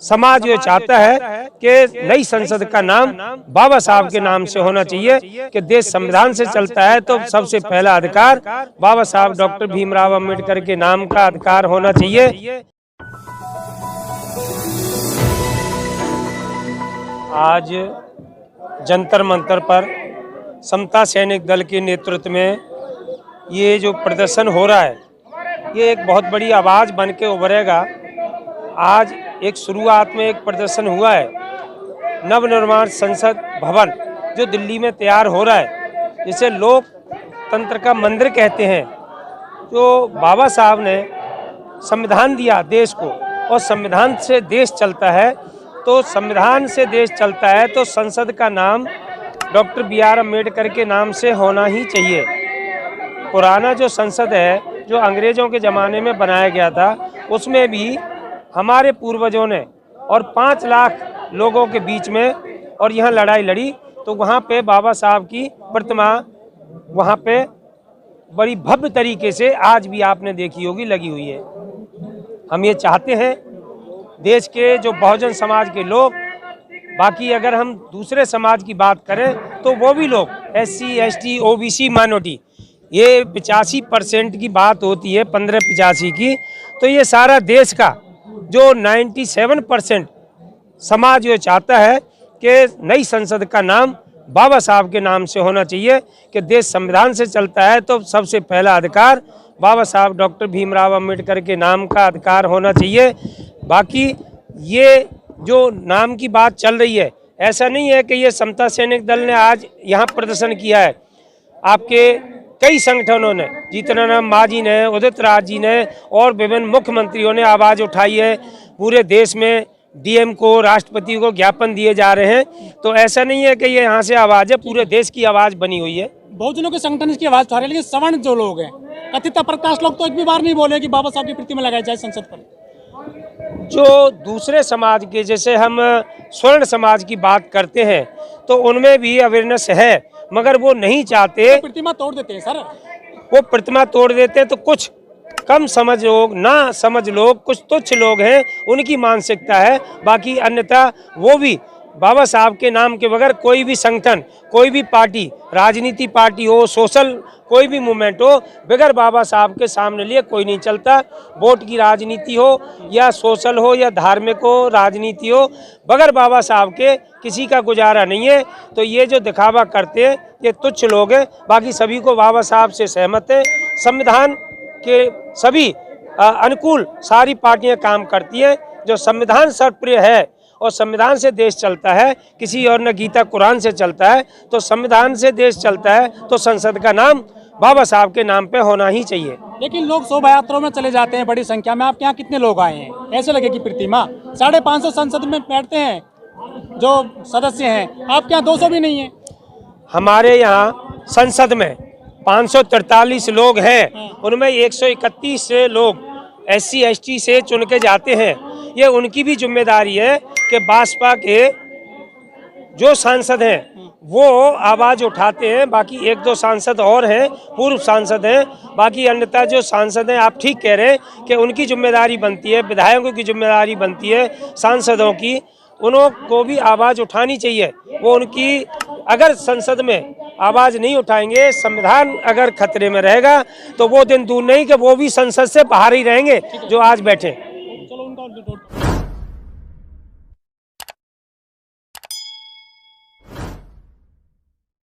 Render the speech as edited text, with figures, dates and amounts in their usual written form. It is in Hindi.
समाज ये चाहता है कि नई संसद का नाम बाबा साहब के नाम से होना चाहिए कि देश संविधान से चलता है तो सबसे पहला अधिकार बाबा साहब डॉक्टर भीमराव अंबेडकर के नाम का अधिकार होना चाहिए। आज जंतर मंतर पर समता सैनिक दल के नेतृत्व में ये जो प्रदर्शन हो रहा है, ये एक बहुत बड़ी आवाज़ बन के उभरेगा। आज एक शुरुआत में एक प्रदर्शन हुआ है, नवनिर्माण संसद भवन जो दिल्ली में तैयार हो रहा है, जिसे लोकतंत्र का मंदिर कहते हैं। जो बाबा साहब ने संविधान दिया देश को, और संविधान से देश चलता है, तो संविधान से देश चलता है तो संसद का नाम डॉक्टर बी.आर. अम्बेडकर के नाम से होना ही चाहिए। पुराना जो संसद है, जो अंग्रेज़ों के ज़माने में बनाया गया था, उसमें भी हमारे पूर्वजों ने और 5 लाख लोगों के बीच में और यहाँ लड़ाई लड़ी, तो वहाँ पे बाबा साहब की प्रतिमा वहाँ पे बड़ी भव्य तरीके से आज भी आपने देखी होगी लगी हुई है। हम ये चाहते हैं देश के जो बहुजन समाज के लोग, बाकी अगर हम दूसरे समाज की बात करें तो वो भी लोग SC, ST, OBC माइनॉरिटी, ये 85% की बात होती है, 15-85 की, तो ये सारा देश का जो 97% समाज ये चाहता है कि नई संसद का नाम बाबा साहब के नाम से होना चाहिए कि देश संविधान से चलता है तो सबसे पहला अधिकार बाबा साहब डॉक्टर भीमराव अंबेडकर के नाम का अधिकार होना चाहिए। बाकी ये जो नाम की बात चल रही है, ऐसा नहीं है कि ये समता सैनिक दल ने आज यहाँ प्रदर्शन किया है। आपके कई संगठनों ने, जीतनाराम मांझी ने, उदित राज जी ने और विभिन्न मुख्यमंत्रियों ने आवाज़ उठाई है। पूरे देश में DM को, राष्ट्रपति को ज्ञापन दिए जा रहे हैं। तो ऐसा नहीं है कि ये यहाँ से आवाज़ है, पूरे देश की आवाज़ बनी हुई है। बहुजनों के संगठन इसकी आवाज़ उठा रहे हैं, लेकिन सवर्ण जो लोग हैं, कथित प्रकाश लोग तो एक भी बार नहीं बोले कि बाबा साहब की प्रतिमा लगाई जाए संसद पर। जो दूसरे समाज के, जैसे हम स्वर्ण समाज की बात करते हैं, तो उनमें भी अवेयरनेस है, मगर वो नहीं चाहते। तो प्रतिमा तोड़ देते हैं सर, वो प्रतिमा तोड़ देते हैं तो कुछ कम समझ लोग, ना समझ लोग, कुछ तुच्छ लोग हैं, उनकी मानसिकता है। बाकी अन्यथा वो भी बाबा साहब के नाम के बगैर कोई भी संगठन, कोई भी पार्टी, राजनीति पार्टी हो, सोशल कोई भी मूवमेंट हो, बगैर बाबा साहब के सामने लिए कोई नहीं चलता। वोट की राजनीति हो या सोशल हो या धार्मिक हो, राजनीति हो, बगैर बाबा साहब के किसी का गुजारा नहीं है। तो ये जो दिखावा करते हैं, ये तुच्छ लोग हैं। बाकी सभी को बाबा साहब से सहमत है। संविधान के सभी अनुकूल सारी पार्टियां काम करती हैं। जो संविधान सर्वप्रिय है और संविधान से देश चलता है, किसी और न गीता कुरान से चलता है, तो संविधान से देश चलता है तो संसद का नाम बाबा साहब के नाम पे होना ही चाहिए। लेकिन लोग शोभा यात्राओं में चले जाते हैं बड़ी संख्या में। आपके यहाँ कितने लोग आए हैं? ऐसे लगे कि प्रतिमा 550 संसद में बैठते हैं जो सदस्य हैं, आपके यहाँ 200 भी नहीं है। हमारे यहाँ संसद में 543 लोग हैं, उनमें 131 लोग SC, ST से चुन के जाते हैं। ये उनकी भी जिम्मेदारी है कि भाजपा के जो सांसद हैं वो आवाज़ उठाते हैं। बाकी 1-2 सांसद और हैं, पूर्व सांसद हैं। बाकी अन्यथा जो सांसद हैं, आप ठीक कह रहे हैं कि उनकी जिम्मेदारी बनती है, विधायकों की जिम्मेदारी बनती है, सांसदों की, उनको भी आवाज़ उठानी चाहिए। वो उनकी, अगर संसद में आवाज़ नहीं उठाएंगे, संविधान अगर खतरे में रहेगा, तो वो दिन दूर नहीं कि वो भी संसद से बाहर ही रहेंगे जो आज बैठे। चलो उनका